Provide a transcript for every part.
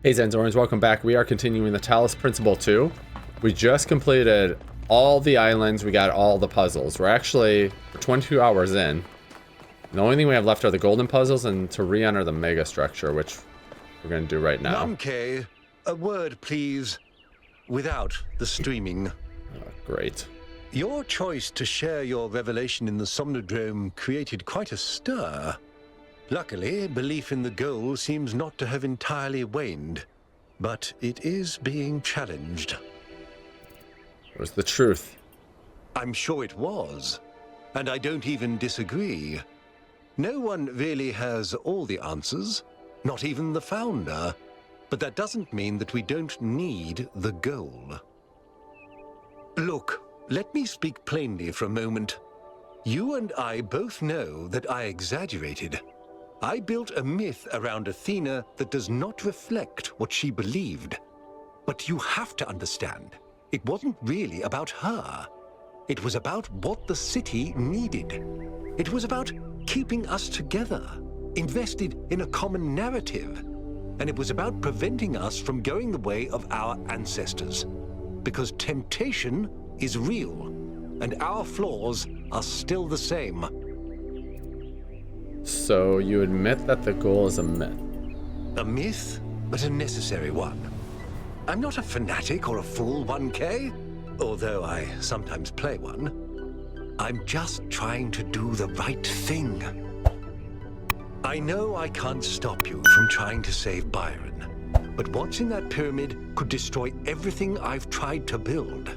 Hey XanZorans, welcome back. We are continuing the Talos Principle II. We just completed all the islands, we got all the puzzles. We're 22 hours in. The only thing we have left are the golden puzzles and to re-enter the mega structure, which we're going to do right now. K, a word please, without the streaming. Great. Your choice to share your revelation in the Somnodrome created quite a stir. Luckily, belief in the goal seems not to have entirely waned, but it is being challenged. Where's the truth? I'm sure it was, and I don't even disagree. No one really has all the answers, not even the founder, but that doesn't mean that we don't need the goal. Look, let me speak plainly for a moment. You and I both know that I exaggerated. I built a myth around Athena that does not reflect what she believed. But you have to understand, it wasn't really about her. It was about what the city needed. It was about keeping us together, invested in a common narrative. And it was about preventing us from going the way of our ancestors. Because temptation is real, and our flaws are still the same. So you admit that the goal is a myth? A myth, but a necessary one. I'm not a fanatic or a fool, 1K, although I sometimes play one. I'm just trying to do the right thing. I know I can't stop you from trying to save Byron, but what's in that pyramid could destroy everything I've tried to build.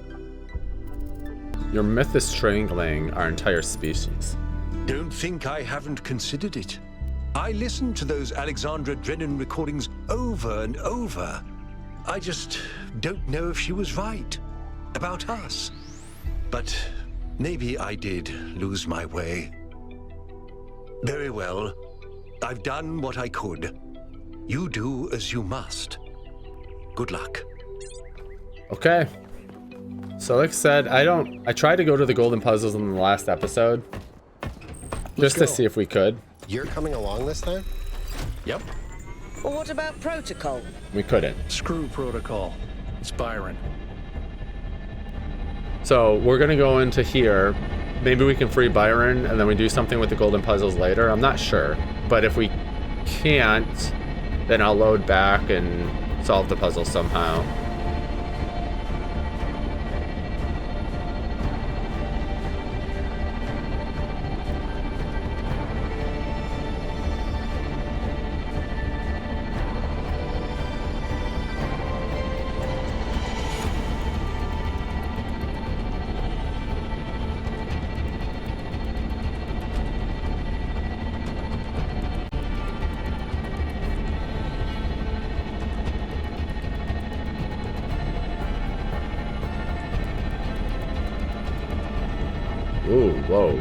Your myth is strangling our entire species. Don't think I haven't considered it. I listened to those Alexandra Drennan recordings over and over. I just don't know if she was right about us. But maybe I did lose my way. Very well. I've done what I could. You do as you must. Good luck. Okay. So like I said, I tried to go to the golden puzzles in the last episode. Just to see if we could. You're coming along this time? Yep. Well, what about protocol? We couldn't. Screw protocol. It's Byron. So we're gonna go into here. Maybe we can free Byron and then we do something with the golden puzzles later. I'm not sure. But if we can't, then I'll load back and solve the puzzle somehow. Ooh, whoa.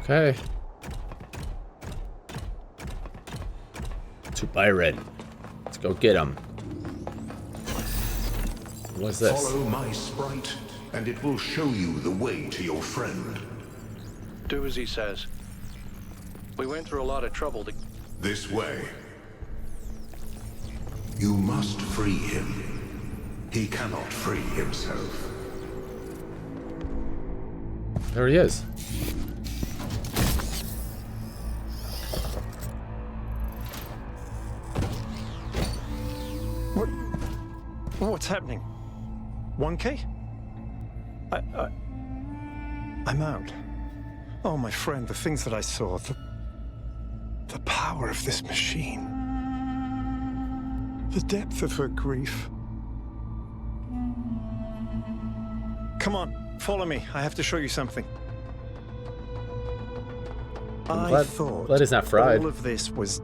Okay. To Byron. Let's go get him. What's this? Follow my sprite, and it will show you the way to your friend. Do as he says. We went through a lot of trouble to... This way. You must free him. He cannot free himself. There he is. What's happening? 1K? I'm out. Oh, my friend, the things that I saw, the power of this machine. The depth of her grief. Come on, follow me. I have to show you something. I'm I thought glad it's not fried. all of this was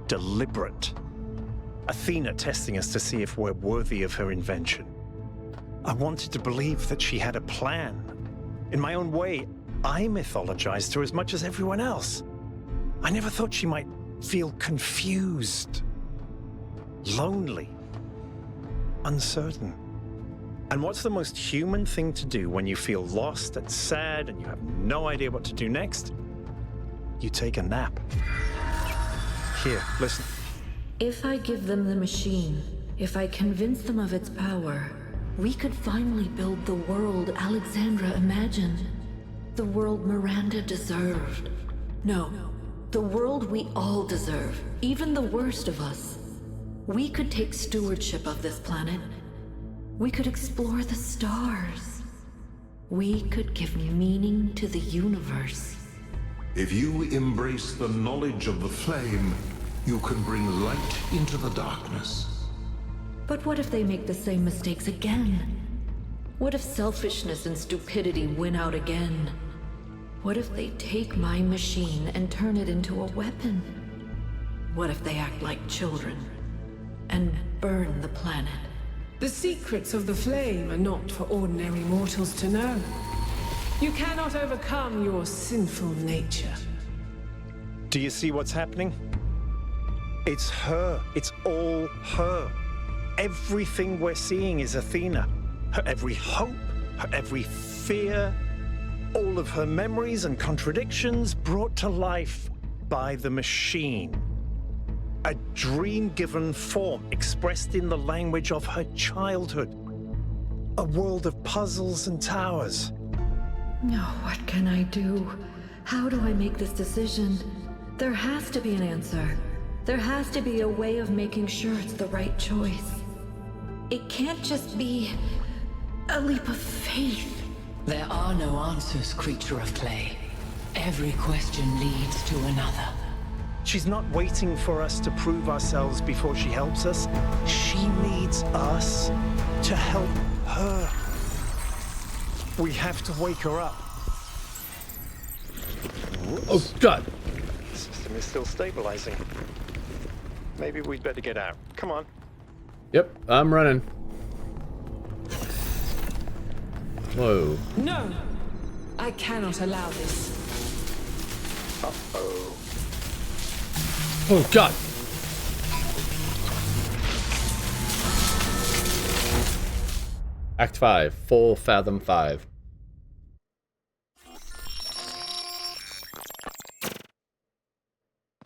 deliberate. Athena testing us to see if we're worthy of her invention. I wanted to believe that she had a plan. In my own way, I mythologized her as much as everyone else. I never thought she might feel confused, lonely, uncertain. And what's the most human thing to do when you feel lost and sad and you have no idea what to do next? You take a nap. Here, listen. If I give them the machine, if I convince them of its power, we could finally build the world Alexandra imagined. The world Miranda deserved. No, the world we all deserve, even the worst of us. We could take stewardship of this planet. We could explore the stars. We could give meaning to the universe. If you embrace the knowledge of the flame, you can bring light into the darkness. But what if they make the same mistakes again? What if selfishness and stupidity win out again? What if they take my machine and turn it into a weapon? What if they act like children and burn the planet? The secrets of the flame are not for ordinary mortals to know. You cannot overcome your sinful nature. Do you see what's happening? It's her. It's all her. Everything we're seeing is Athena. Her every hope, her every fear, all of her memories and contradictions brought to life by the machine. A dream given form expressed in the language of her childhood. A world of puzzles and towers. Oh, what can I do? How do I make this decision? There has to be an answer. There has to be a way of making sure it's the right choice. It can't just be a leap of faith. There are no answers, creature of clay. Every question leads to another. She's not waiting for us to prove ourselves before she helps us. She needs us to help her. We have to wake her up. Whoops. Oh, God. The system is still stabilizing. Maybe we'd better get out. Come on. Yep, I'm running. Whoa. No! I cannot allow this. Uh-oh. Oh, God. Act 5, Full Fathom 5.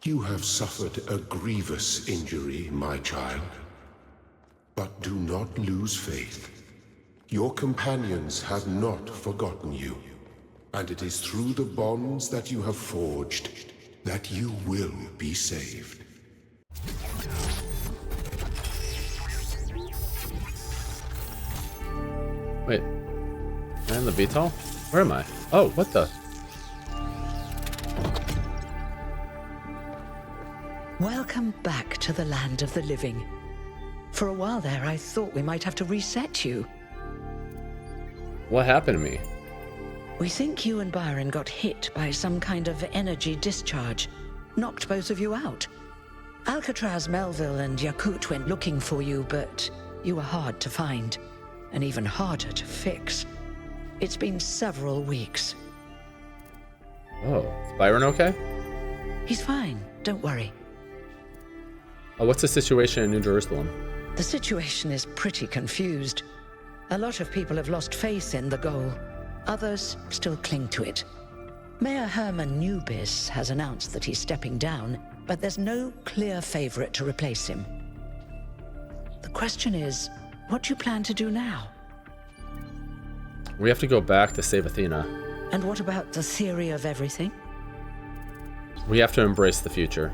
You have suffered a grievous injury, my child. But do not lose faith. Your companions have not forgotten you. And it is through the bonds that you have forged that you will be saved. Wait. Am I in the VTOL? Where am I? Oh, what the? Welcome back to the land of the living. For a while there, I thought we might have to reset you. What happened to me? We think you and Byron got hit by some kind of energy discharge. Knocked both of you out. Alcatraz, Melville, and Yakut went looking for you, but you were hard to find. And even harder to fix. It's been several weeks. Oh, is Byron okay? He's fine, don't worry. Oh, what's the situation in New Jerusalem? The situation is pretty confused. A lot of people have lost faith in the goal. Others still cling to it. Mayor Herman Newbis has announced that he's stepping down, but there's no clear favorite to replace him. The question is, what do you plan to do now? We have to go back to save Athena. And what about the theory of everything? We have to embrace the future.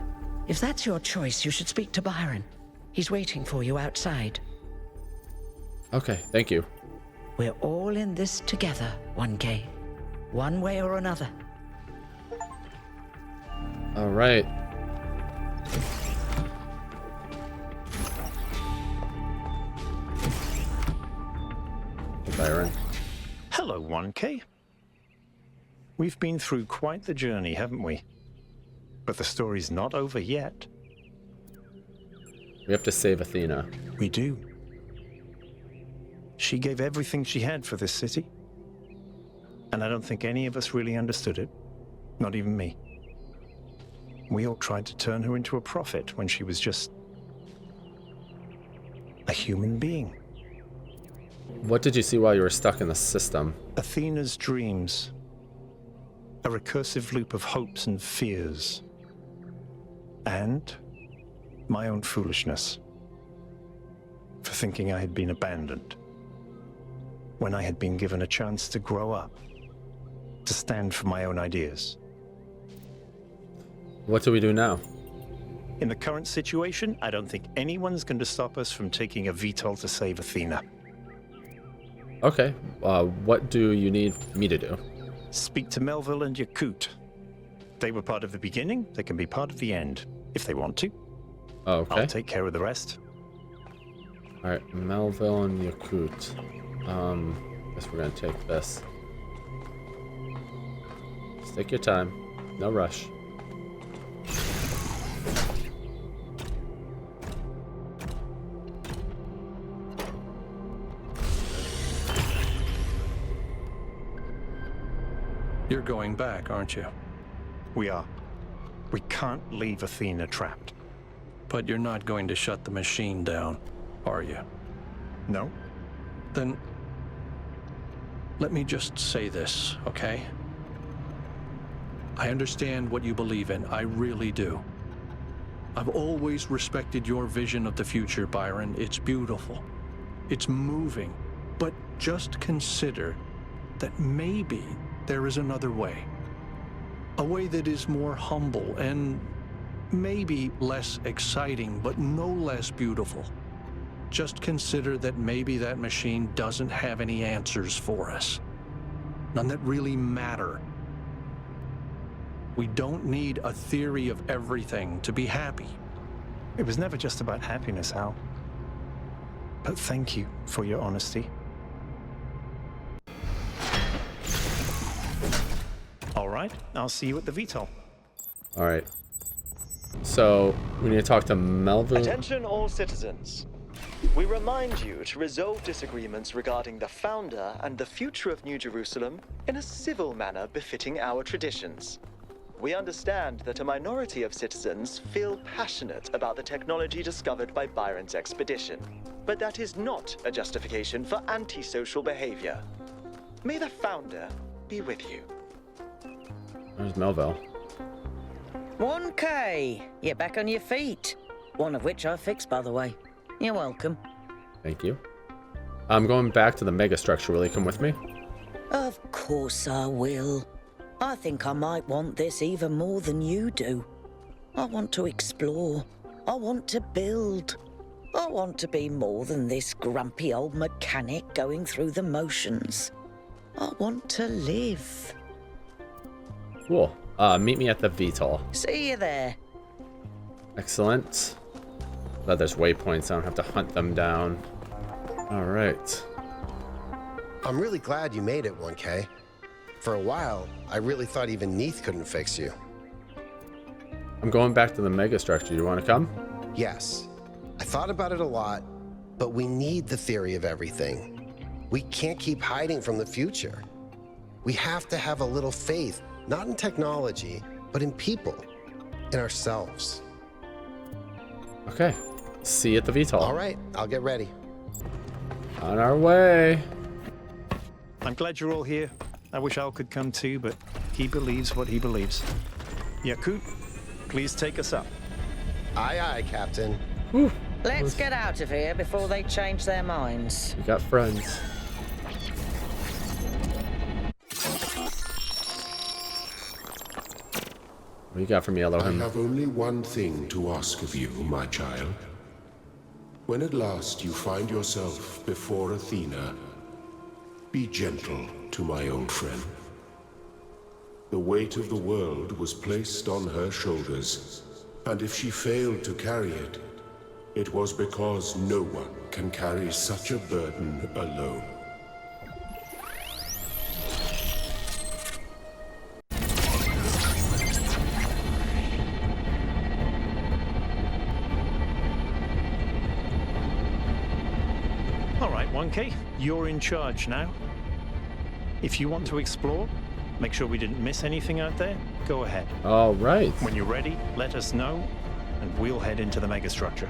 If that's your choice, you should speak to Byron. He's waiting for you outside. Okay, thank you. We're all in this together, 1K. One way or another. All right. Hey, Byron. Hello, 1K. We've been through quite the journey, haven't we? But the story's not over yet. We have to save Athena. We do. She gave everything she had for this city. And I don't think any of us really understood it. Not even me. We all tried to turn her into a prophet when she was just a human being. What did you see while you were stuck in the system? Athena's dreams. A recursive loop of hopes and fears. And my own foolishness. For thinking I had been abandoned. When I had been given a chance to grow up. To stand for my own ideas. What do we do now? In the current situation, I don't think anyone's going to stop us from taking a VTOL to save Athena. Okay, what do you need me to do? Speak to Melville and Yakut. They were part of the beginning, they can be part of the end, if they want to. Okay. I'll take care of the rest. Alright, Melville and Yakut. Guess we're gonna take this. Just take your time. No rush. You're going back, aren't you? We are. We can't leave Athena trapped. But you're not going to shut the machine down, are you? No? Then let me just say this, okay? I understand what you believe in. I really do. I've always respected your vision of the future, Byron. It's beautiful. It's moving. But just consider that maybe there is another way. A way that is more humble and maybe less exciting, but no less beautiful. Just consider that maybe that machine doesn't have any answers for us. None that really matter. We don't need a theory of everything to be happy. It was never just about happiness, Hal. But thank you for your honesty. All right, I'll see you at the VTOL. Alright. So, we need to talk to Melville. Attention all citizens. We remind you to resolve disagreements regarding the founder and the future of New Jerusalem in a civil manner befitting our traditions. We understand that a minority of citizens feel passionate about the technology discovered by Byron's expedition, but that is not a justification for antisocial behavior. May the founder be with you. There's Melville. 1K, you're back on your feet. One of which I fixed, by the way. You're welcome. Thank you. I'm going back to the megastructure. Will you come with me? Of course I will. I think I might want this even more than you do. I want to explore. I want to build. I want to be more than this grumpy old mechanic going through the motions. I want to live. Cool. Meet me at the VTOL. See you there. Excellent. Glad there's waypoints. I don't have to hunt them down. All right. I'm really glad you made it, 1K. For a while, I really thought even Neath couldn't fix you. I'm going back to the megastructure. You want to come? Yes. I thought about it a lot, but we need the theory of everything. We can't keep hiding from the future. We have to have a little faith, not in technology, but in people, in ourselves. Okay. See you at the VTOL. All right, I'll get ready. On our way. I'm glad you're all here. I wish Al could come too, but he believes what he believes. Yakut, please take us up. Aye, aye, Captain. Whew. Let's get out of here before they change their minds. We got friends. What you got for me, Elohim? I have only one thing to ask of you, my child. When at last you find yourself before Athena, be gentle to my old friend. The weight of the world was placed on her shoulders, and if she failed to carry it, it was because no one can carry such a burden alone. 1K, you're in charge now. If you want to explore, make sure we didn't miss anything out there, go ahead. All right. When you're ready, let us know, and we'll head into the megastructure.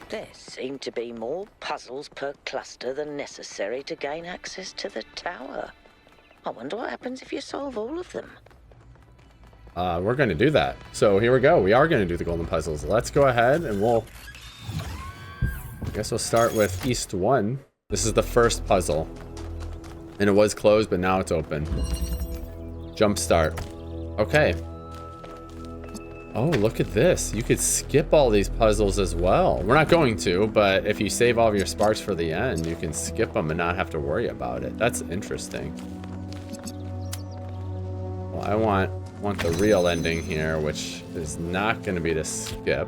There seem to be more puzzles per cluster than necessary to gain access to the tower. I wonder what happens if you solve all of them. We're going to do that. So here we go. We are going to do the golden puzzles. Let's go ahead and I guess we'll start with East 1. This is the first puzzle. And it was closed, but now it's open. Jump start. Okay. Oh, look at this. You could skip all these puzzles as well. We're not going to, but if you save all of your sparks for the end, you can skip them and not have to worry about it. That's interesting. Well, I want the real ending here, which is not going to be to skip.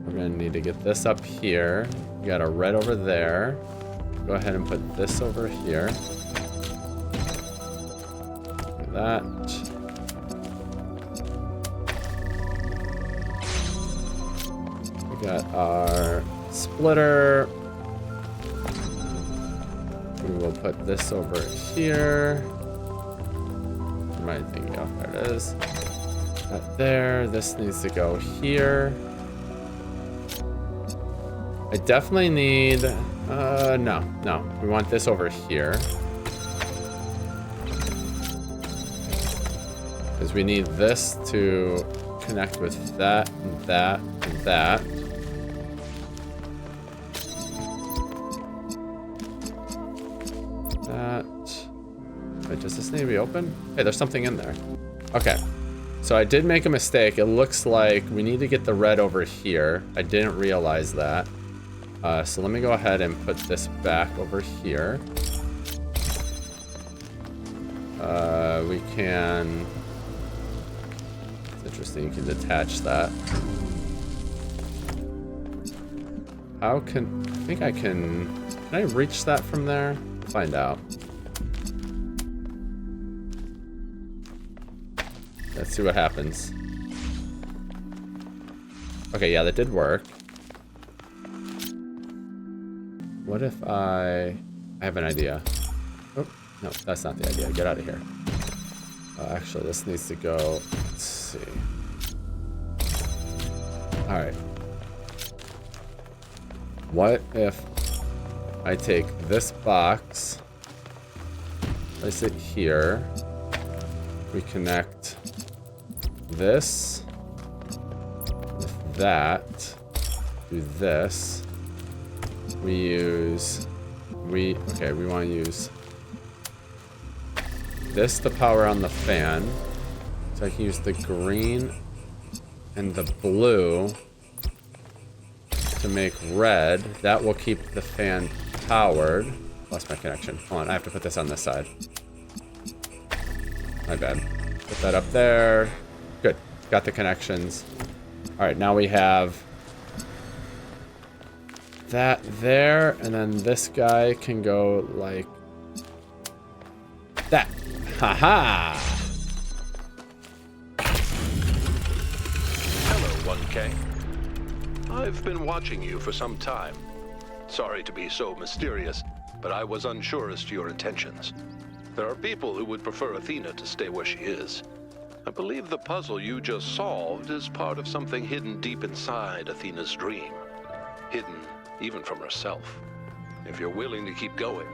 We're going to need to get this up here. We got a red over there. Go ahead and put this over here. Look at that. Got our splitter. We will put this over here. Where am I thinking? Oh, there it is. That there. This needs to go here. I definitely need... no. We want this over here. Because we need this to connect with that and that and that. Wait, does this need to be open? Hey, there's something in there. Okay. So I did make a mistake. It looks like we need to get the red over here. I didn't realize that. So let me go ahead and put this back over here. We can... It's interesting, you can detach that. How can... I think I can... Can I reach that from there? Find out. Let's see what happens. Okay, yeah, that did work. What if I have an idea. Oh, no, that's not the idea. Get out of here. Actually, this needs to go. Let's see. All right. What if I take this box, place it here, we connect this with that, do this, we want to use this to power on the fan, so I can use the green and the blue to make red. That will keep the fan powered. Lost my connection. Hold on, I have to put this on this side. My bad. Put that up there. Good. Got the connections. All right, now we have that there, and then this guy can go like that. Haha! Hello, 1K. I've been watching you for some time. Sorry to be so mysterious, but I was unsure as to your intentions. There are people who would prefer Athena to stay where she is. I believe the puzzle you just solved is part of something hidden deep inside Athena's dream. Hidden even from herself. If you're willing to keep going,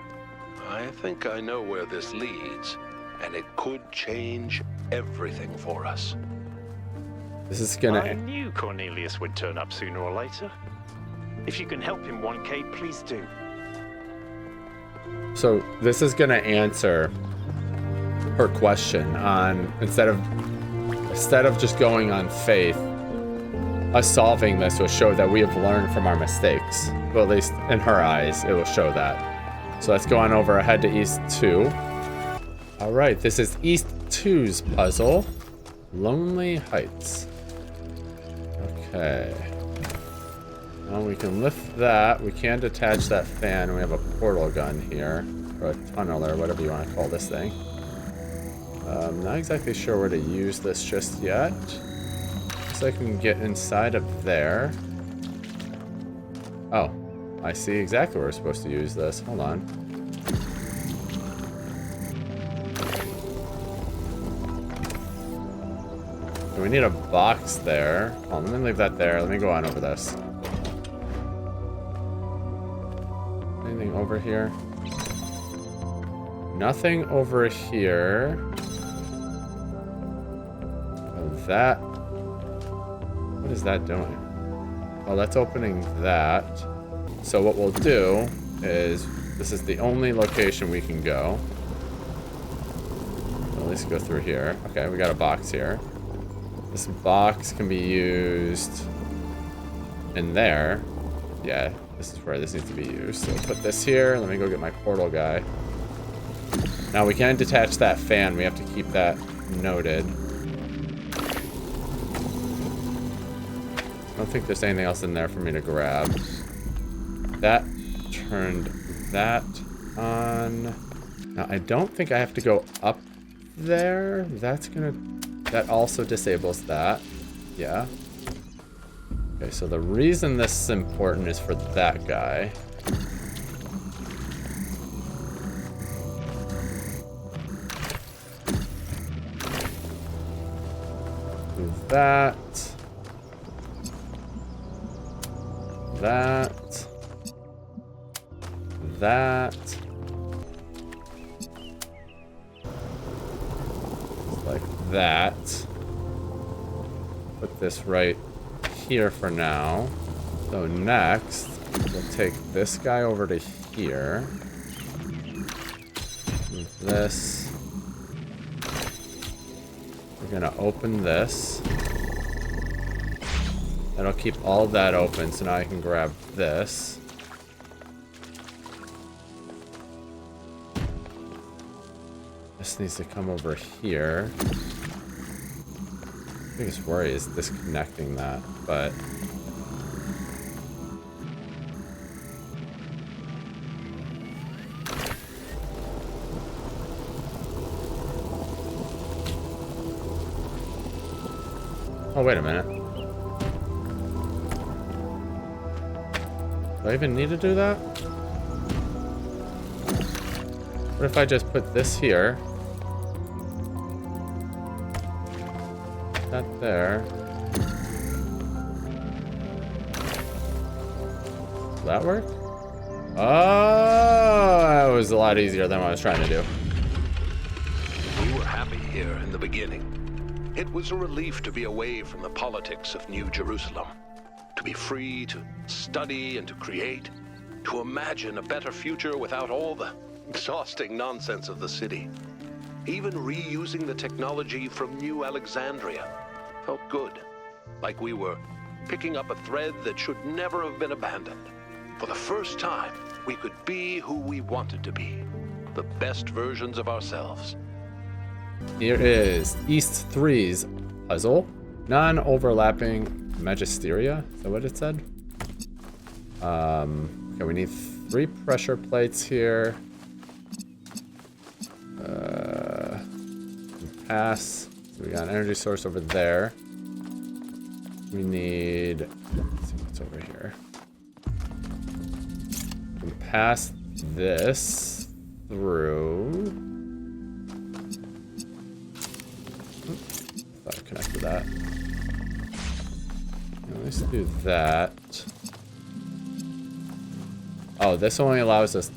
I think I know where this leads, and it could change everything for us. This is gonna... I knew Cornelius would turn up sooner or later. If you can help him, 1K, please do. So this is gonna answer her question on instead of just going on faith. Us solving this will show that we have learned from our mistakes. Well, at least in her eyes, it will show that. So let's go on over ahead to East 2. All right, this is East 2's puzzle. Lonely Heights. Okay. Well, we can lift that. We can detach that fan. We have a portal gun here. Or a tunnel, or whatever you want to call this thing. Not exactly sure where to use this just yet. Looks like we can get inside of there. Oh, I see exactly where we're supposed to use this. Hold on. So we need a box there. Oh, let me leave that there. Let me go on over this. Anything over here? Nothing over here. Oh, that. What is that doing? Oh, that's opening that. So what we'll do is, this is the only location we can go. At least go through here. Okay, we got a box here. This box can be used in there. Yeah, this is where this needs to be used. So put this here. Let me go get my portal guy. Now we can detach that fan. We have to keep that noted. I don't think there's anything else in there for me to grab. That turned that on. Now I don't think I have to go up there. That also disables that. Yeah. Okay, so the reason this is important is for that guy. Do that. That. Like that. Put this right here for now. So next, we'll take this guy over to here. Move this. We're gonna open this. That'll keep all of that open, so now I can grab this. This needs to come over here. Biggest worry is disconnecting that, but oh, wait a minute. Do I even need to do that? What if I just put this here? That there. Does that work? Oh, that was a lot easier than what I was trying to do. We were happy here in the beginning. It was a relief to be away from the politics of New Jerusalem. To be free to study and to create. To imagine a better future without all the exhausting nonsense of the city. Even reusing the technology from New Alexandria felt good. Like we were picking up a thread that should never have been abandoned. For the first time, we could be who we wanted to be. The best versions of ourselves. Here is East 3's puzzle. Non-overlapping Magisteria. Is that what it said? Okay, we need 3 pressure plates here. Pass. So we got an energy source over there. We need... let's see what's over here. We can pass this through. Thought I connected that. Let's do that. Oh, this only allows us...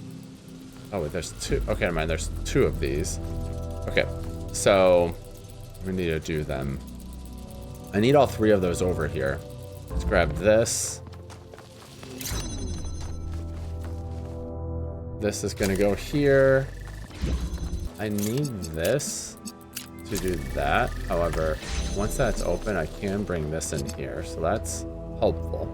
oh, wait, there's 2. Okay, never mind. There's 2 of these. Okay, so we need to do them. I need all 3 of those over here. Let's grab this. This is going to go here. I need this to do that. However, once that's open, I can bring this in here. So that's helpful.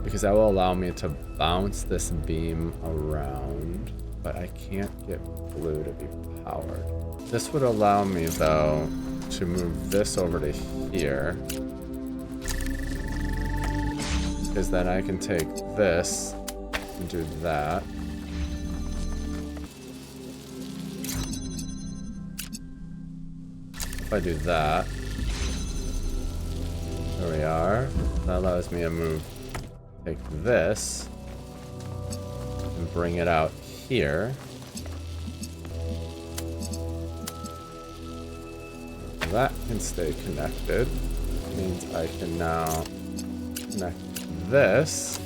Because that will allow me to bounce this beam around. but I can't get blue to be powered. This would allow me, though, to move this over to here. Because then I can take this and do that. If I do that, there we are. That allows me to move, take this, and bring it out here. That can stay connected. It means I can now connect this.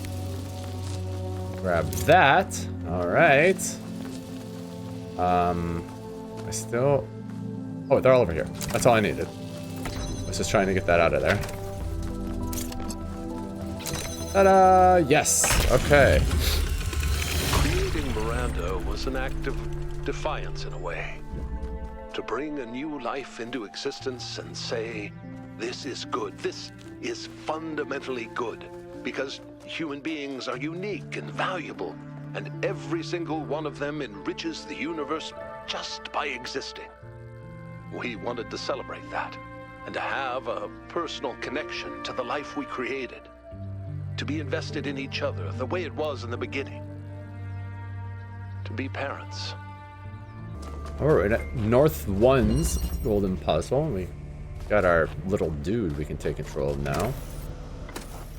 Grab that. All right. I still... Oh, they're all over here. That's all I needed. I was just trying to get that out of there. Ta-da! Yes. Okay. Creating Miranda was an act of defiance in a way. To bring a new life into existence and say, this is good, this is fundamentally good, because human beings are unique and valuable, and every single one of them enriches the universe just by existing. We wanted to celebrate that, and to have a personal connection to the life we created, to be invested in each other the way it was in the beginning, to be parents. Alright, at North 1's golden puzzle. We got our little dude we can take control of now.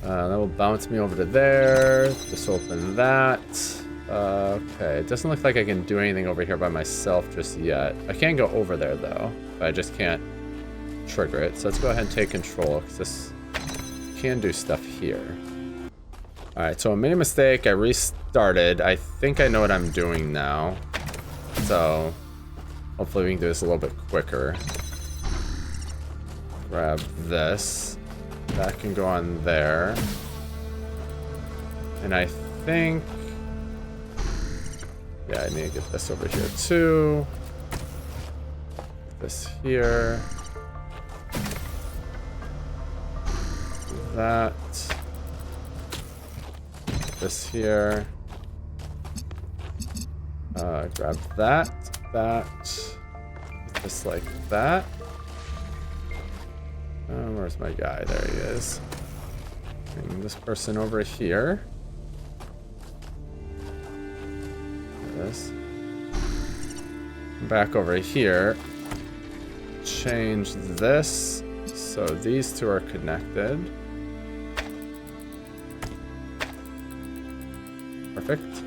That will bounce me over to there. Just open that. Okay, it doesn't look like I can do anything over here by myself just yet. I can go over there though, but I just can't trigger it. So let's go ahead and take control, because this can do stuff here. Alright, so I made a mistake. I restarted. I think I know what I'm doing now. So hopefully we can do this a little bit quicker. Grab this. That can go on there. And I think... yeah, I need to get this over here too. This here. That. This here. Grab that. Just like that. Where's my guy? There he is. Bring this person over here. This. Back over here. Change this so these two are connected. Perfect.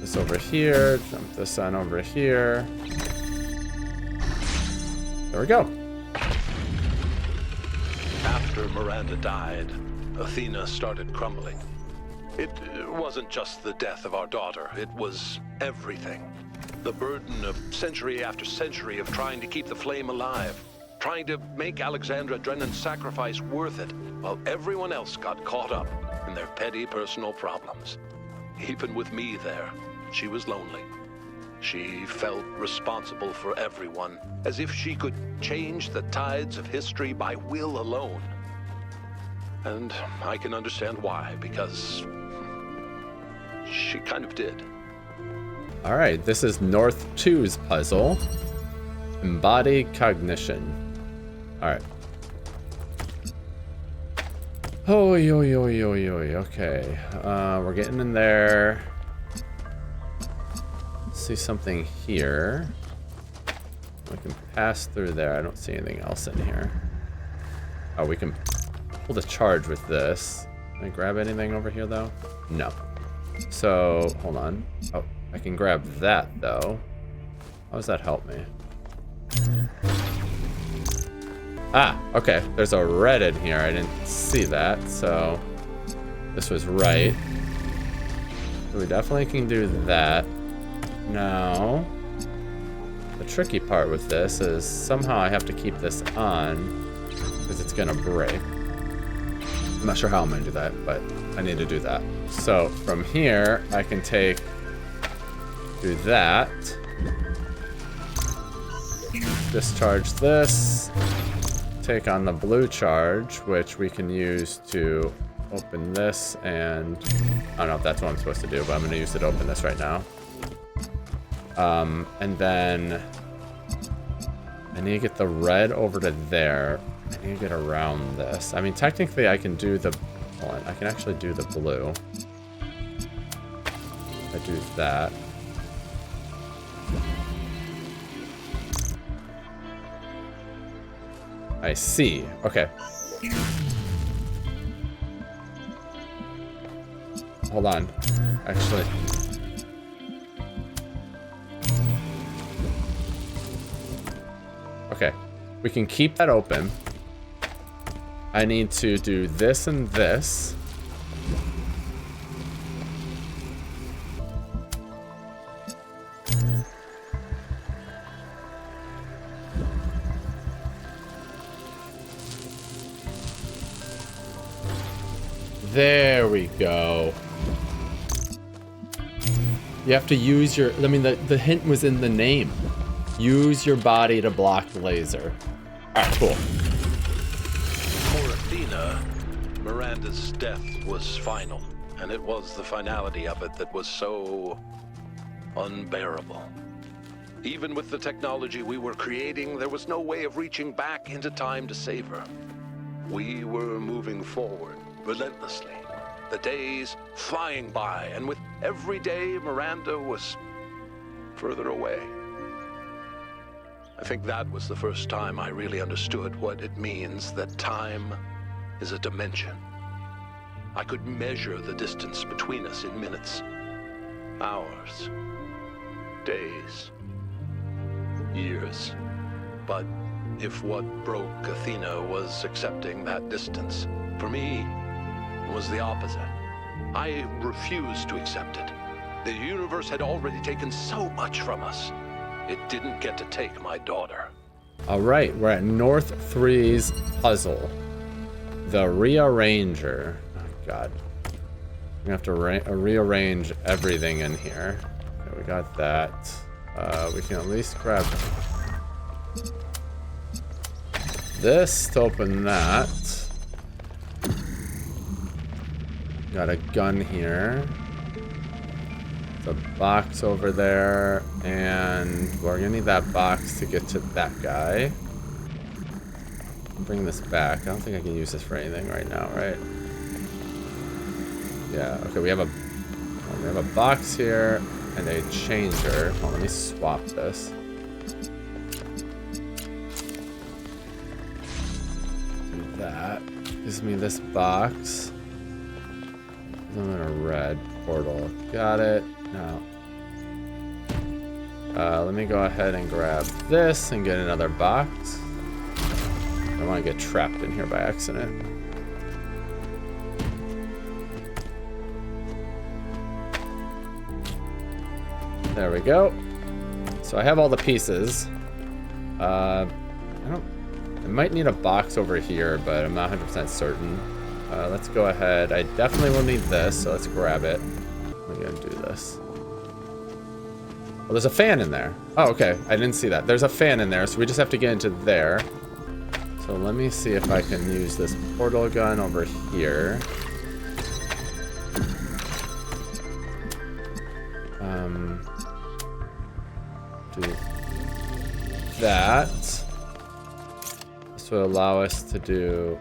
This over here. Jump this on over here. There we go. After Miranda died, Athena started crumbling. It wasn't just the death of our daughter, it was everything. The burden of century after century of trying to keep the flame alive, trying to make Alexandra Drennan's sacrifice worth it, while everyone else got caught up in their petty personal problems. Even with me there, she was lonely. She felt responsible for everyone, as if she could change the tides of history by will alone. And I can understand why, because she kind of did. All right, this is North 2's puzzle. Embody cognition. All right. Oh, okay. We're getting in there. See something here. We can pass through there. I don't see anything else in here. Oh, we can pull the charge with this. Can I grab anything over here though? No. So hold on. Oh, I can grab that though. How does that help me? Ah, okay. There's a red in here. I didn't see that, so this was right. So we definitely can do that. Now, the tricky part with this is somehow I have to keep this on because it's gonna break. I'm not sure how I'm gonna do that, but I need to do that. So from here, I can do that. Discharge this. Take on the blue charge, which we can use to open this, and I don't know if that's what I'm supposed to do, but I'm gonna use it to open this right now. And then I need to get the red over to there. I need to get around this. I mean, technically I can do the... Hold on, I can actually do the blue. I do that. I see. Okay. Hold on. Actually... Okay. We can keep that open. I need to do this and this. There we go. You have to use your... I mean, the hint was in the name. Use your body to block the laser. Alright, cool. For Athena, Miranda's death was final, and it was the finality of it that was so unbearable. Even with the technology we were creating, there was no way of reaching back into time to save her. We were moving forward relentlessly, the days flying by, and with every day, Miranda was further away. I think that was the first time I really understood what it means that time is a dimension. I could measure the distance between us in minutes, hours, days, years. But if what broke Athena was accepting that distance, for me, it was the opposite. I refused to accept it. The universe had already taken so much from us. It didn't get to take my daughter. All right, we're at North 3's puzzle. The rearranger. Oh, God. We have to rearrange everything in here. Okay, we got that. We can at least grab this to open that. Got a gun here. The box over there, and we're gonna need that box to get to that guy. Bring this back. I don't think I can use this for anything right now, right? Yeah. Okay. We have a box here and a changer. Oh, let me swap this. Do that. Gives me this box. I'm in a red portal. Got it. Now, let me go ahead and grab this and get another box. I don't want to get trapped in here by accident. There we go. So I have all the pieces. I might need a box over here, but I'm not 100% certain. Let's go ahead. I definitely will need this, so let's grab it. We're gonna do this. Well, there's a fan in there. Oh, okay. I didn't see that. There's a fan in there, so we just have to get into there. So let me see if I can use this portal gun over here. Do that. This will allow us to do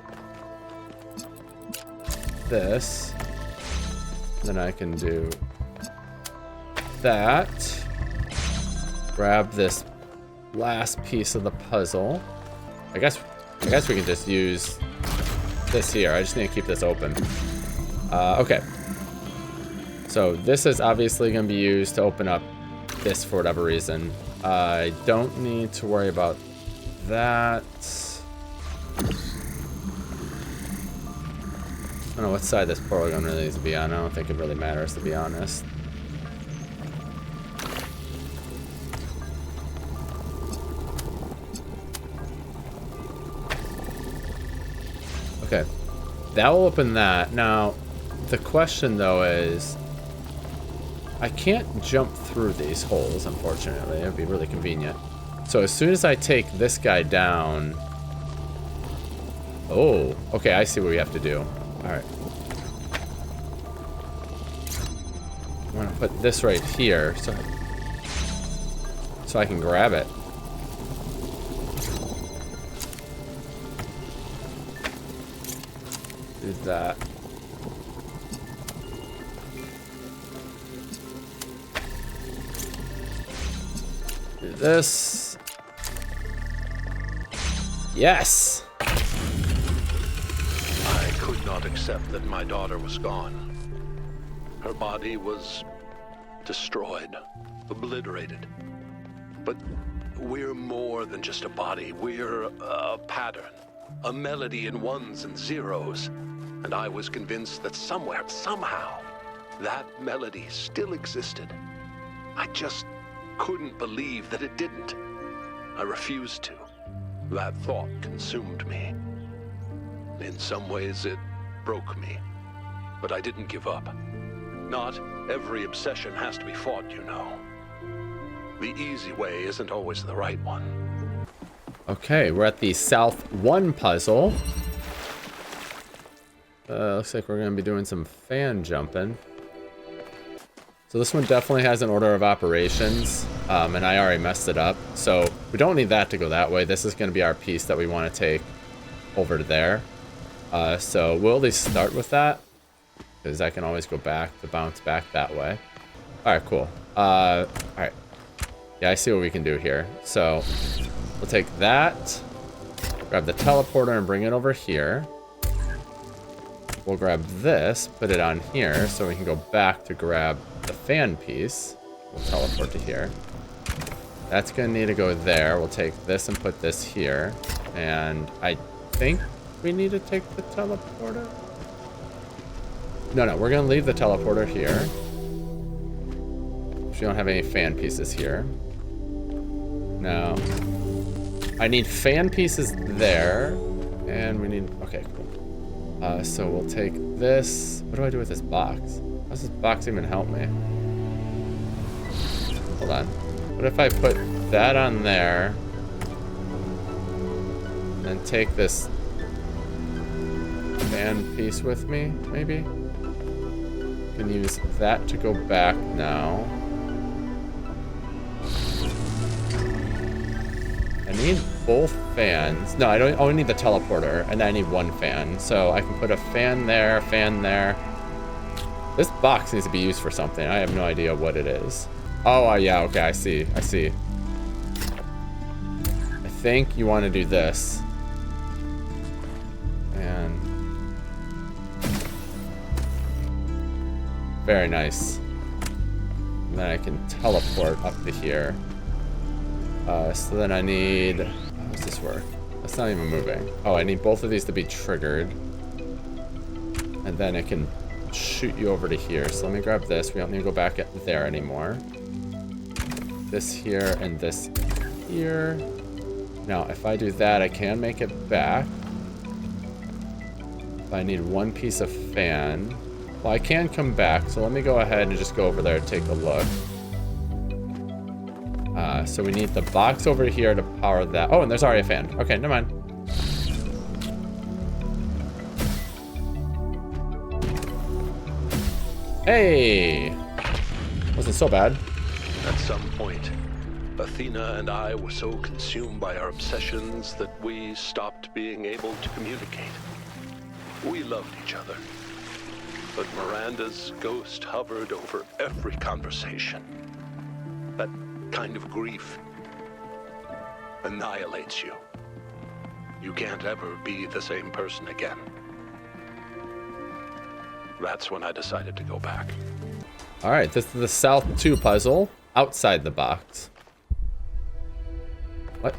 this. Then I can do that. Grab this last piece of the puzzle. I guess we can just use this here. I just need to keep this open. Okay. So this is obviously going to be used to open up this for whatever reason. I don't need to worry about that. I don't know what side this portal gun really needs to be on. I don't think it really matters, to be honest. Okay, that will open that. Now, the question though is, I can't jump through these holes, unfortunately. It'd be really convenient. So as soon as I take this guy down... Oh, okay, I see what we have to do. Alright. I'm gonna put this right here. So so I can grab it. Do that. Do this. Yes! I could not accept that my daughter was gone. Her body was destroyed, obliterated. But we're more than just a body. We're a pattern, a melody in ones and zeros. And I was convinced that somewhere, somehow, that melody still existed. I just couldn't believe that it didn't. I refused to. That thought consumed me. In some ways, it broke me. But I didn't give up. Not every obsession has to be fought, you know. The easy way isn't always the right one. Okay, we're at the South 1 puzzle. Looks like we're going to be doing some fan jumping. So this one definitely has an order of operations, and I already messed it up. So we don't need that to go that way. This is going to be our piece that we want to take over to there. So we'll at least start with that, because I can always go back to bounce back that way. All right, cool. All right. Yeah, I see what we can do here. So we'll take that, grab the teleporter and bring it over here. We'll grab this, put it on here, so we can go back to grab the fan piece. We'll teleport to here. That's gonna need to go there. We'll take this and put this here. And I think we need to take the teleporter. No, we're gonna leave the teleporter here. We don't have any fan pieces here. No. I need fan pieces there. And we need, okay, cool. So we'll take this. What do I do with this box? How does this box even help me? Hold on. What if I put that on there and take this fan piece with me, maybe? Can use that to go back now. I need both fans. No, I don't. I only need the teleporter, and I need one fan. So I can put a fan there, a fan there. This box needs to be used for something. I have no idea what it is. Oh, yeah, okay, I see. I think you want to do this. And very nice. And then I can teleport up to here. So then I need, how does this work? That's not even moving. Oh, I need both of these to be triggered. And then it can shoot you over to here. So let me grab this. We don't need to go back there anymore. This here and this here. Now, if I do that, I can make it back. But I need one piece of fan. Well, I can come back. So let me go ahead and just go over there and take a look. So we need the box over here to power that. Oh, and there's already a fan. Okay, never mind. Hey! Wasn't so bad. At some point, Athena and I were so consumed by our obsessions that we stopped being able to communicate. We loved each other. But Miranda's ghost hovered over every conversation. That kind of grief annihilates you. You can't ever be the same person again. That's when I decided to go back. All right, this is the South 2 puzzle, outside the box. What?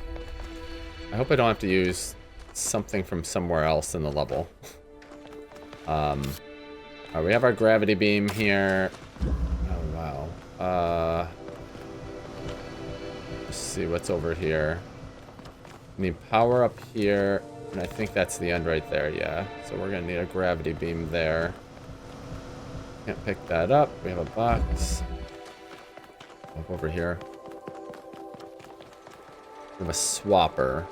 I hope I don't have to use something from somewhere else in the level. All right, we have our gravity beam here. Oh, wow. Let's see what's over here. We need power up here, and I think that's the end right there, yeah. So we're gonna need a gravity beam there. Can't pick that up. We have a box. Up over here. We have a swapper.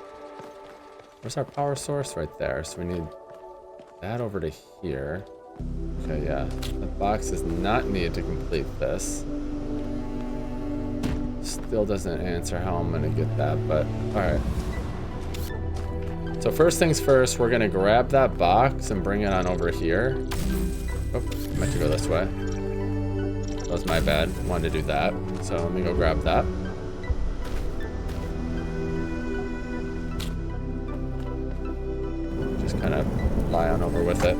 Where's our power source? Right there. So we need that over to here. Okay, yeah. The box is not needed to complete this. Still doesn't answer how I'm gonna get that, but alright. So first things first, we're gonna grab that box and bring it on over here. Oh, I meant to go this way. That was my bad. I wanted to do that. So let me go grab that. Just kind of lie on over with it.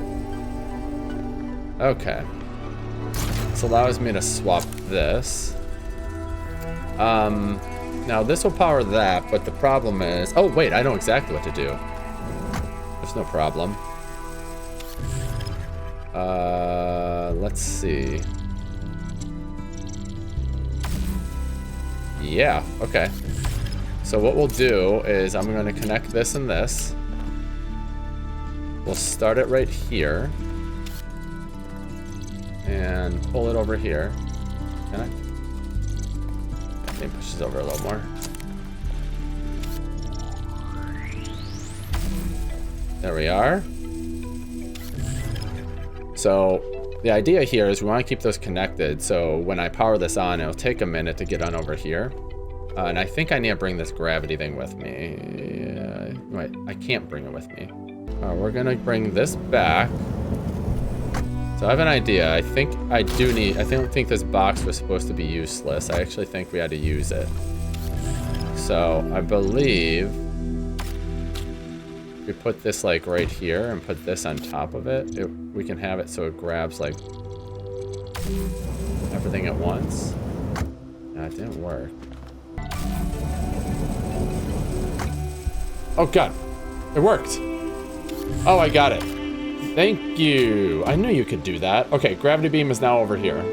Okay. This allows me to swap this. Now this will power that, but the problem is... Oh, wait, I know exactly what to do. There's no problem. Let's see. Yeah, okay. So what we'll do is I'm going to connect this and this. We'll start it right here. And pull it over here. Can I? I think it pushes over a little more. There we are. So the idea here is we want to keep those connected. So when I power this on, it'll take a minute to get on over here. And I think I need to bring this gravity thing with me. Wait, I can't bring it with me. We're gonna bring this back. So I have an idea. I think I don't think this box was supposed to be useless. I actually think we had to use it. So I believe we put this like right here and put this on top of it. We can have it so it grabs like everything at once. No, it didn't work. Oh God, it worked. Oh, I got it. Thank you. I knew you could do that. Okay, gravity beam is now over here.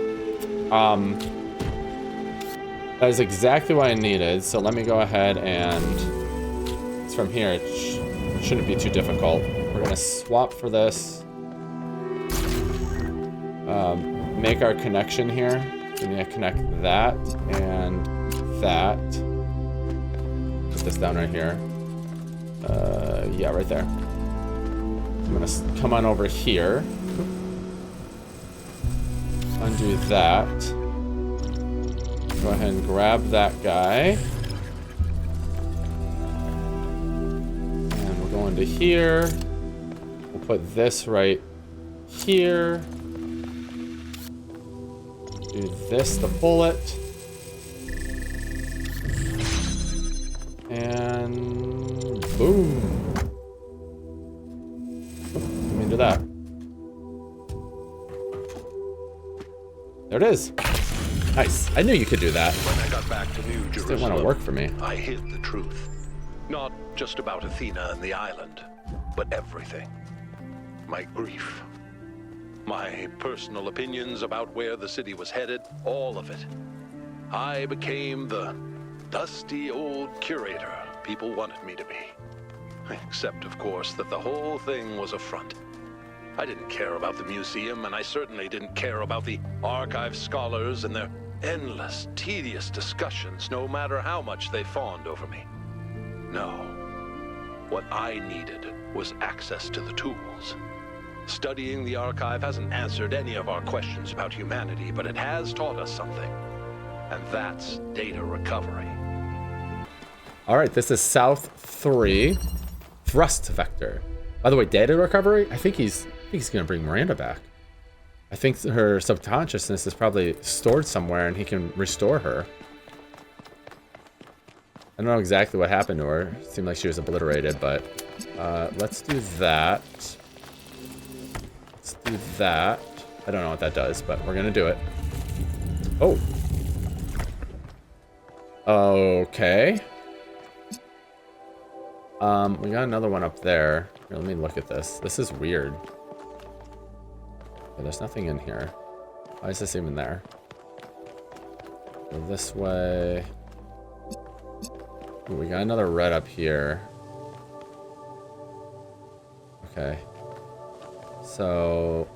That is exactly what I needed. So let me go ahead and it's from here. It shouldn't be too difficult. We're gonna swap for this. Make our connection here. We need to connect that and that. Put this down right here. Yeah, right there. I'm gonna come on over here. Undo that. Go ahead and grab that guy. And we're going to here. We'll put this right here. Do this to pull it. And boom. Let me do that. There it is. Nice. I knew you could do that. When I got back to New Jerusalem, Just didn't want to work for me. I hid the truth. Not just about Athena and the island, but everything. My grief. My personal opinions about where the city was headed, all of it. I became the dusty old curator people wanted me to be. Except, of course, that the whole thing was a front. I didn't care about the museum, and I certainly didn't care about the archive scholars and their endless, tedious discussions, no matter how much they fawned over me. No. What I needed was access to the tools. Studying the archive hasn't answered any of our questions about humanity, but it has taught us something. And that's data recovery. All right, this is South 3. Thrust vector. By the way, data recovery? I think he's gonna bring Miranda back. I think her subconsciousness is probably stored somewhere and he can restore her. I don't know exactly what happened to her. It seemed like she was obliterated, but let's do that. Let's do that. I don't know what that does, but we're gonna do it. Oh. Okay. We got another one up there. Here, let me look at this. This is weird. Okay, there's nothing in here. Why is this even there? Go this way. Ooh, we got another red up here. Okay. So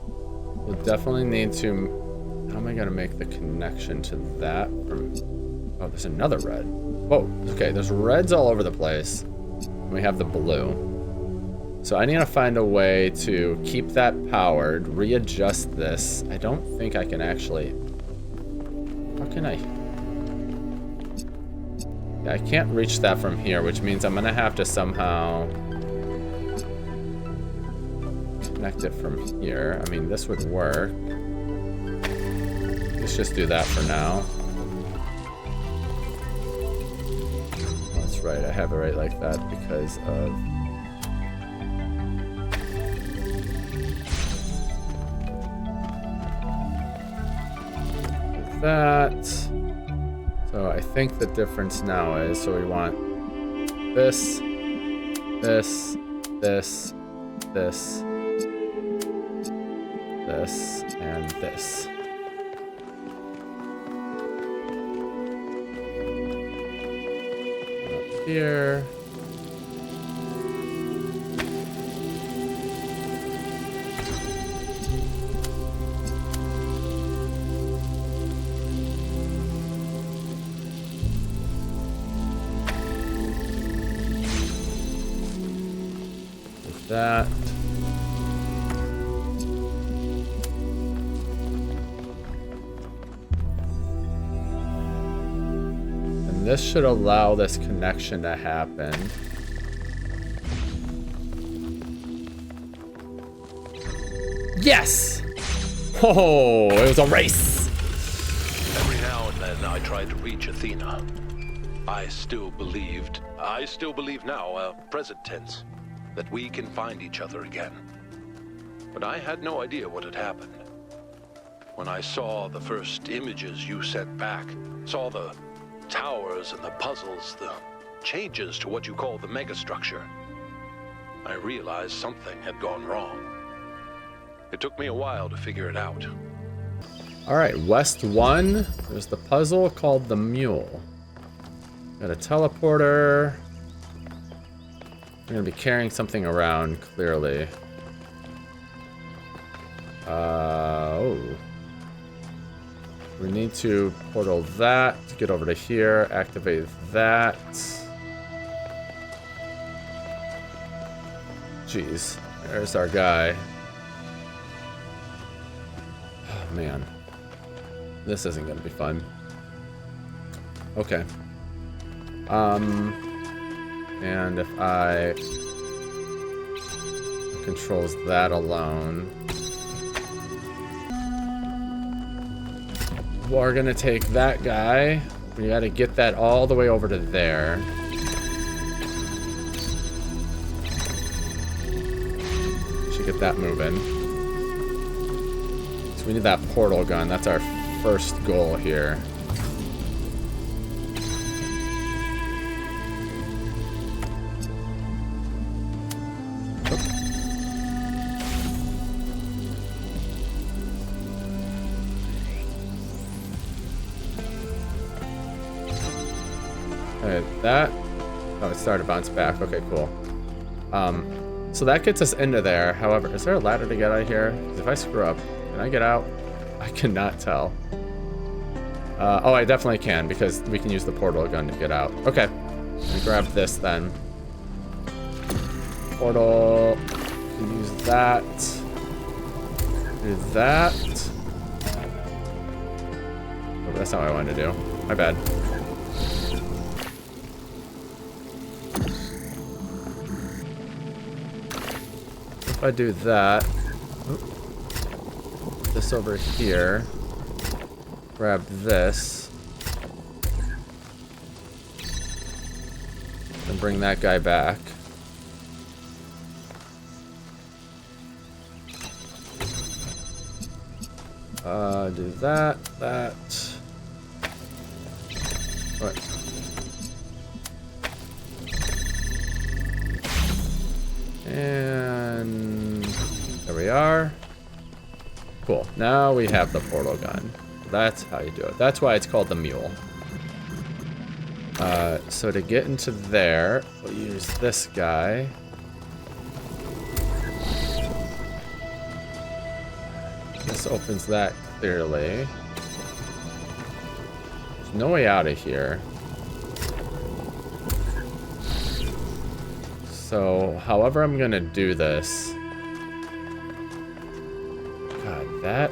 we'll definitely need to... How am I gonna make the connection to that from... Oh, there's another red. Whoa, okay, there's reds all over the place. And we have the blue. So I need to find a way to keep that powered, readjust this. I don't think I can actually... How can I... I can't reach that from here, which means I'm gonna have to somehow connect it from here. I mean, this would work. Let's just do that for now. That's right, I have it right like that because of... that. So I think the difference now is, so we want this, this, this, this, this, and this. Up here. That. And this should allow this connection to happen. Yes! Oh, it was a race! Every now and then I tried to reach Athena. I still believe now, present tense, that we can find each other again. But I had no idea what had happened. When I saw the first images you sent back, saw the towers and the puzzles, the changes to what you call the megastructure, I realized something had gone wrong. It took me a while to figure it out. Alright, West 1. There's the puzzle called the Mule. Got a teleporter. We're gonna be carrying something around, clearly. Oh. We need to portal that to get over to here, activate that. Jeez, there's our guy. Oh man. This isn't gonna be fun. Okay. And if I controls that alone, we're gonna take that guy. We gotta get that all the way over to there. Should get that moving. So we need that portal gun. That's our first goal here. That, oh, it started to bounce back. Okay, cool. So that gets us into there. However, is there a ladder to get out of here? Because if I screw up, can I get out? I cannot tell. Oh, I definitely can, because we can use the portal gun to get out. Okay, let me grab this then. Portal, can use that. Do that. Oh, that's not what I wanted to do. My bad. If I do that, this over here, grab this, and bring that guy back. Do that. What? And there we are. Cool. Now we have the portal gun. That's how you do it. That's why it's called the Mule. So to get into there, we'll use this guy. This opens that clearly. There's no way out of here. So, however I'm gonna do this. God, that...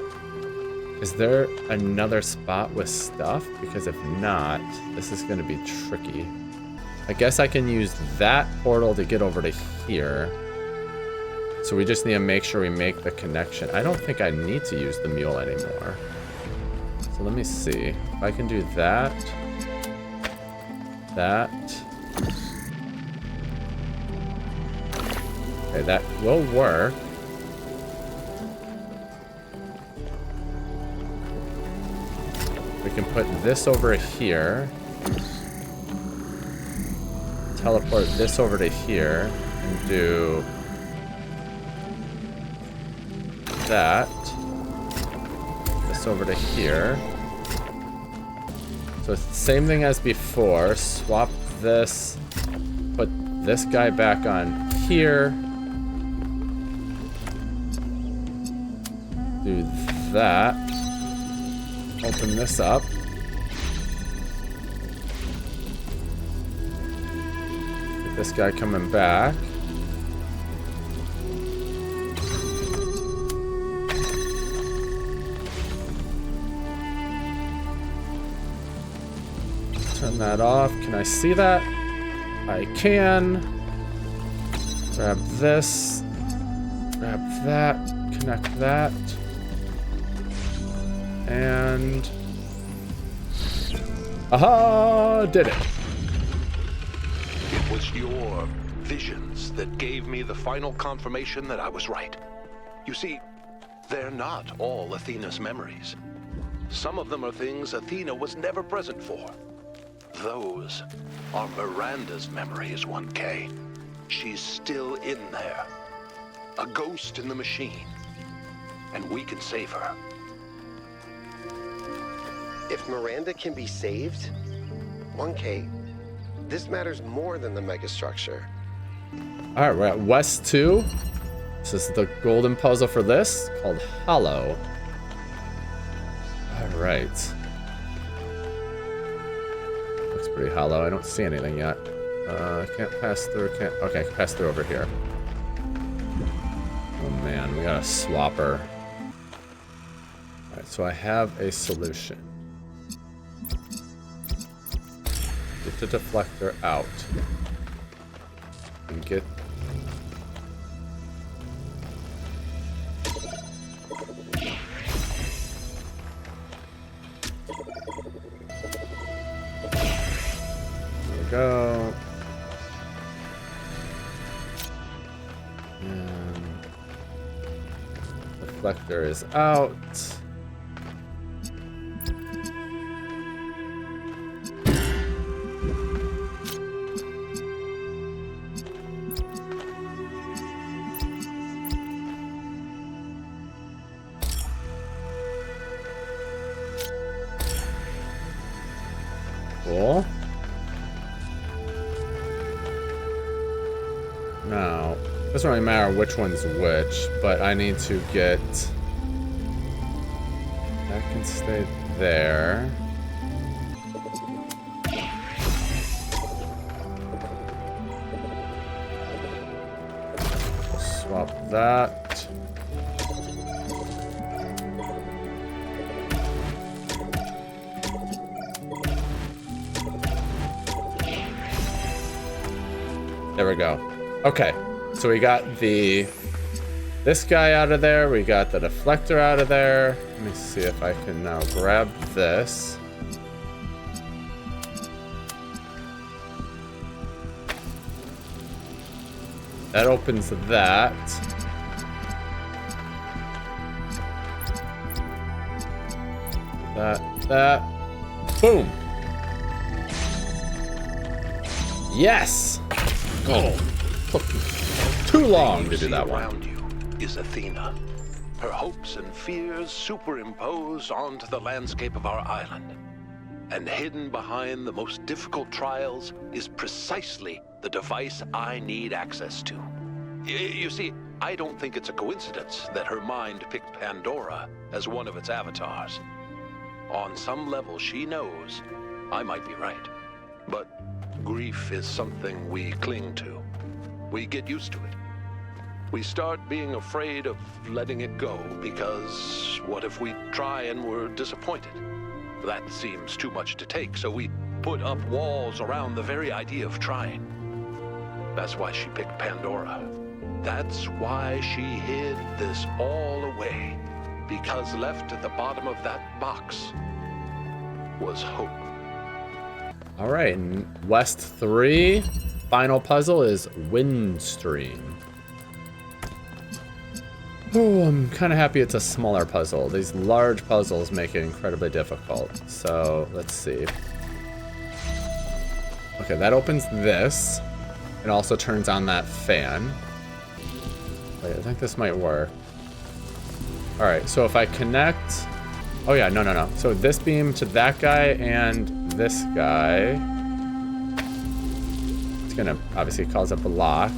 Is there another spot with stuff? Because if not, this is gonna be tricky. I guess I can use that portal to get over to here. So we just need to make sure we make the connection. I don't think I need to use the mule anymore. So let me see. If I can do that. That. Okay, that will work. We can put this over here. Teleport this over to here. And do that. This over to here. So it's the same thing as before. Swap this. Put this guy back on here. Do that. Open this up. Get this guy coming back. Turn that off. Can I see that? I can. Grab this. Grab that. Connect that. And... aha! Did it. It was your visions that gave me the final confirmation that I was right. You see, they're not all Athena's memories. Some of them are things Athena was never present for. Those are Miranda's memories, 1K. She's still in there. A ghost in the machine. And we can save her. If Miranda can be saved, 1K, this matters more than the megastructure. Alright, we're at West 2. This is the golden puzzle for this, called Hollow. Alright. Looks pretty hollow. I don't see anything yet. Can't pass through, can't... okay, pass through over here. Oh man, we got a swapper. Alright, so I have a solution. Get the deflector out. And get... there we go. And... deflector is out. Cool. Now, it doesn't really matter which one's which, but I need to get... that can stay there. Swap that. There we go. Okay, so we got this guy out of there. We got the deflector out of there. Let me see if I can now grab this. That opens that. That. Boom. Yes. Oh, took too long to do that one. Around you is Athena. Her hopes and fears superimposed onto the landscape of our island. And hidden behind the most difficult trials is precisely the device I need access to. You see, I don't think it's a coincidence that her mind picked Pandora as one of its avatars. On some level, she knows I might be right. But grief is something we cling to. We get used to it. We start being afraid of letting it go because what if we try and we're disappointed? That seems too much to take, so we put up walls around the very idea of trying. That's why she picked Pandora. That's why she hid this all away. Because left at the bottom of that box was hope. All right, and West 3. Final puzzle is Windstream. Oh, I'm kind of happy it's a smaller puzzle. These large puzzles make it incredibly difficult. So, let's see. Okay, that opens this. It also turns on that fan. Wait, I think this might work. All right, so if I connect... Oh yeah, no. So this beam to that guy and this guy. It's gonna obviously cause a block.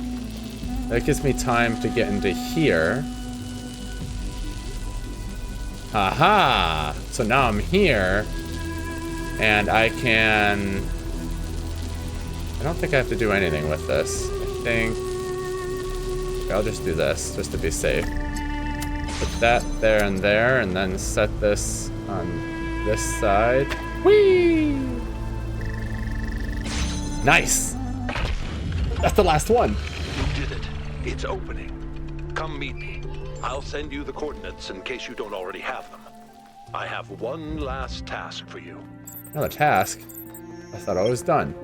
That gives me time to get into here. Aha! So now I'm here. And I can... I don't think I have to do anything with this. I think... Okay, I'll just do this, just to be safe. Put that there, and then set this on this side. Whee! Nice! That's the last one. You did it. It's opening. Come meet me. I'll send you the coordinates in case you don't already have them. I have one last task for you. Another task? I thought I was done.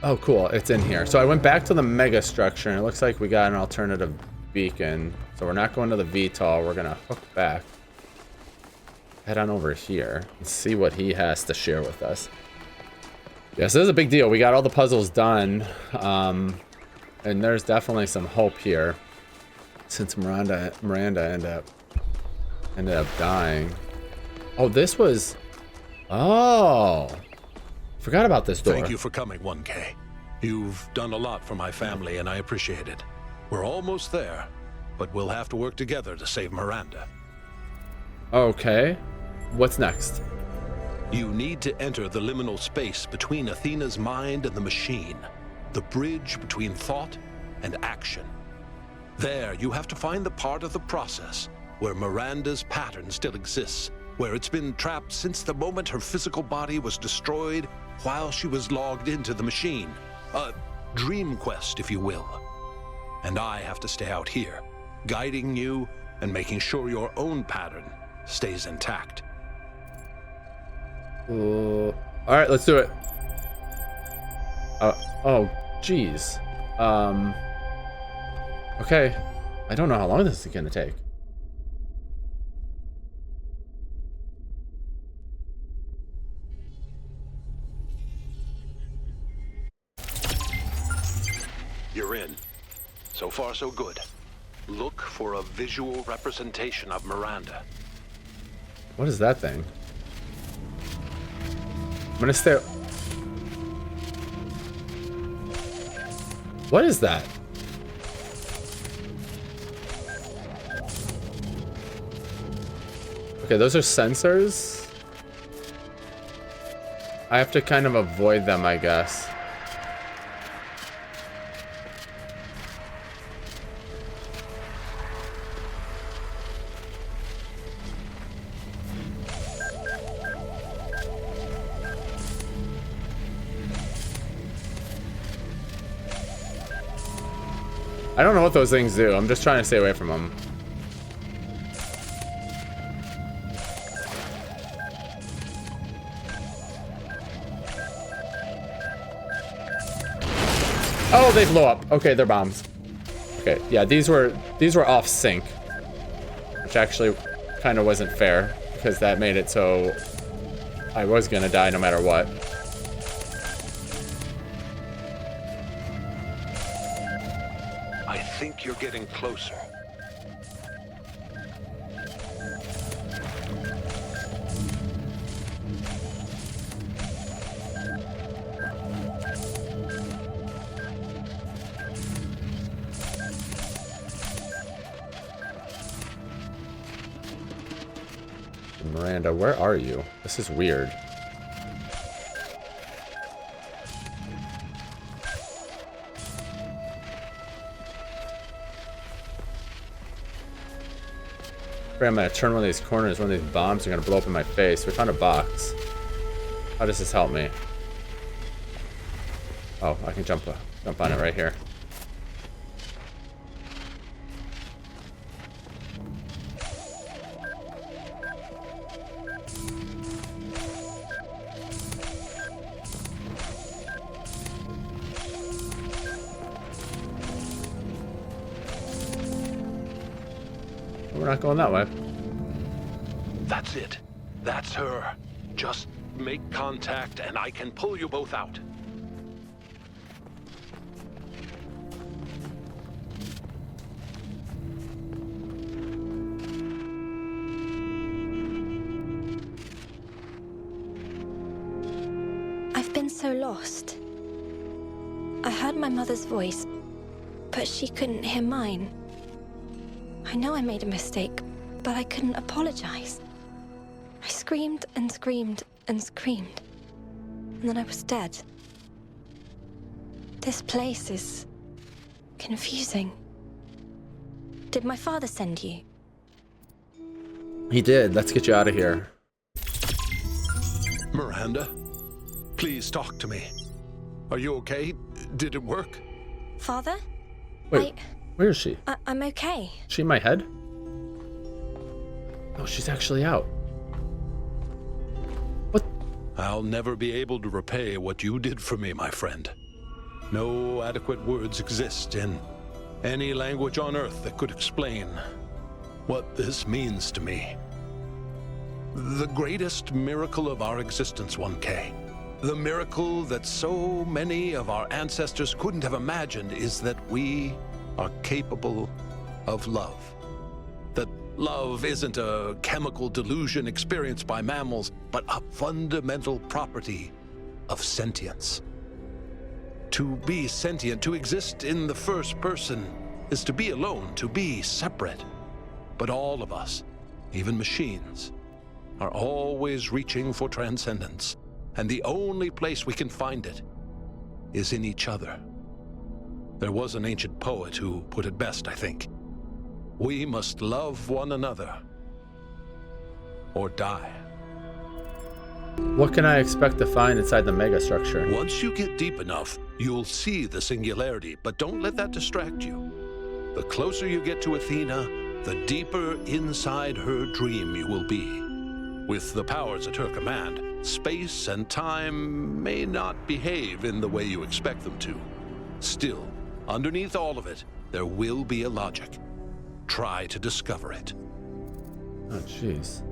Oh, cool. It's in here. So I went back to the mega structure, and it looks like we got an alternative beacon. So we're not going to the VTOL. We're going to hook back. Head on over here and see what he has to share with us. Yes, this is a big deal. We got all the puzzles done. And there's definitely some hope here. Since Miranda ended up dying. Oh, this was... Oh... Forgot about this door. Thank you for coming, 1K. You've done a lot for my family, and I appreciate it. We're almost there, but we'll have to work together to save Miranda. Okay. What's next? You need to enter the liminal space between Athena's mind and the machine. The bridge between thought and action. There, you have to find the part of the process where Miranda's pattern still exists, where it's been trapped since the moment her physical body was destroyed while she was logged into the machine. A dream quest, if you will. And I have to stay out here, guiding you and making sure your own pattern stays intact. All right, let's do it. Oh, geez. Okay. I don't know how long this is gonna take. You're in. So far, so good. Look for a visual representation of Miranda. What is that thing? I'm gonna stay... What is that? Okay, those are sensors. I have to kind of avoid them, I guess. I don't know what those things do. I'm just trying to stay away from them. Oh, they blow up. Okay, they're bombs. Okay, yeah, these were off sync, which actually kind of wasn't fair because that made it so I was gonna die no matter what. I think you're getting closer. Miranda, where are you? This is weird. I'm gonna turn one of these corners, one of these bombs are gonna blow up in my face. We found a box. How does this help me? Oh, I can jump on it right here. We're not going that way. That's it. That's her. Just make contact and I can pull you both out. I've been so lost. I heard my mother's voice, but she couldn't hear mine. I know I made a mistake, but I couldn't apologize. I screamed and screamed and screamed, and then I was dead. This place is confusing. Did my father send you? He did. Let's get you out of here. Miranda, please talk to me. Are you okay? Did it work? Father? Wait, where is she? I'm okay. Is she in my head? Oh, she's actually out. What? I'll never be able to repay what you did for me, my friend. No adequate words exist in any language on Earth that could explain what this means to me. The greatest miracle of our existence, 1K. The miracle that so many of our ancestors couldn't have imagined is that we are capable of love. That love isn't a chemical delusion experienced by mammals, but a fundamental property of sentience. To be sentient, to exist in the first person, is to be alone, to be separate. But all of us, even machines, are always reaching for transcendence. And the only place we can find it is in each other. There was an ancient poet who put it best, I think. We must love one another or die. What can I expect to find inside the megastructure? Once you get deep enough, you'll see the singularity, but don't let that distract you. The closer you get to Athena, the deeper inside her dream you will be. With the powers at her command, space and time may not behave in the way you expect them to. Still, underneath all of it, there will be a logic. Try to discover it. Oh, jeez.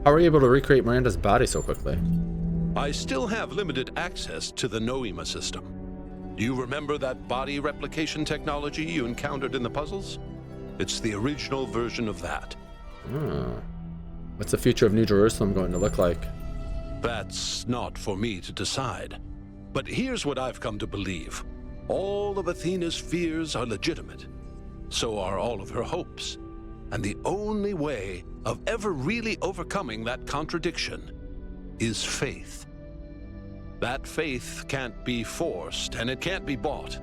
How are you able to recreate Miranda's body so quickly? I still have limited access to the Noema system. Do you remember that body replication technology you encountered in the puzzles? It's the original version of that. What's the future of New Jerusalem going to look like? That's not for me to decide. But here's what I've come to believe. All of Athena's fears are legitimate. So are all of her hopes. And the only way of ever really overcoming that contradiction is faith. That faith can't be forced and it can't be bought.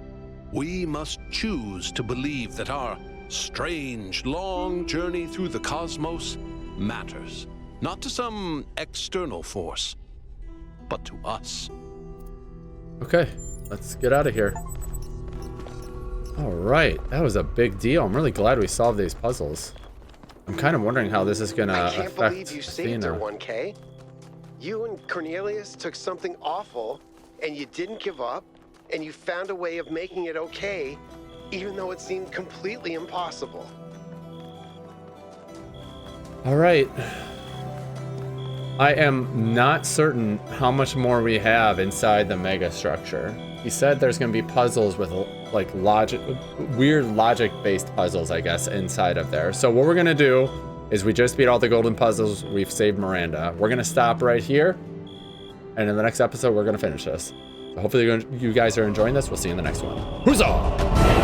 We must choose to believe that our strange, long journey through the cosmos matters. Not to some external force, but to us. Okay, let's get out of here. All right, that was a big deal. I'm really glad we solved these puzzles. I'm kind of wondering how this is going to affect I can't believe you saved her, Athena. 1K. You and Cornelius took something awful, and you didn't give up, and you found a way of making it okay, even though it seemed completely impossible. All right. I am not certain how much more we have inside the megastructure. He said there's going to be puzzles with like weird logic-based puzzles, I guess, inside of there. So what we're going to do is we just beat all the golden puzzles. We've saved Miranda. We're going to stop right here. And in the next episode, we're going to finish this. So hopefully you guys are enjoying this. We'll see you in the next one. Huzzah!